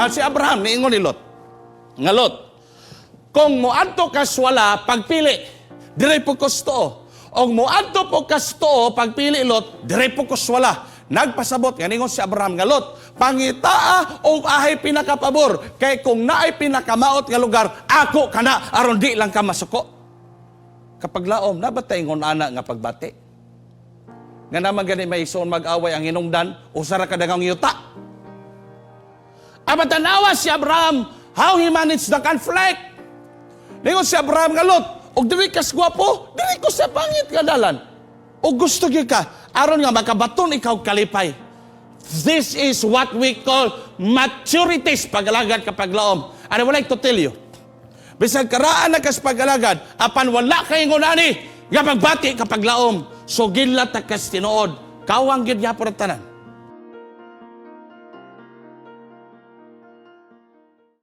Si Abraham, niingon ni Lot. Nga Lot, kung moadto kas wala, pagpili, dire po kusto. O moadto po kasto, pagpili Lot, dire po kus wala. Nagpasabot, nga ningon si Abraham nga Lot, pangitaa o ahay pinakapabor, kay kung naay pinakamaot nga lugar, ako kana, aron di lang ka masuko. Kapag laom, nabatay ngon ana nga pagbati. Nga naman gani may ison mag-away ang hinungdan, usara ka dagang yuta. Abatanawa si Abraham, how he managed the conflict. Ningon si Abraham nga Lot, og dili kas gwapo, dili ko sa pangit ka dalan. O gusto gyud ka, aron nga makabaton ikaw kalipay. This is what we call maturities pagalagad kapag laom. And I would like to tell you, bisag karaan na kas pagalagad, apan wala kay ngunani, nga pagbati kapag laom, so ginla ta kas tinuod, kawang gyud yapon ang tanan.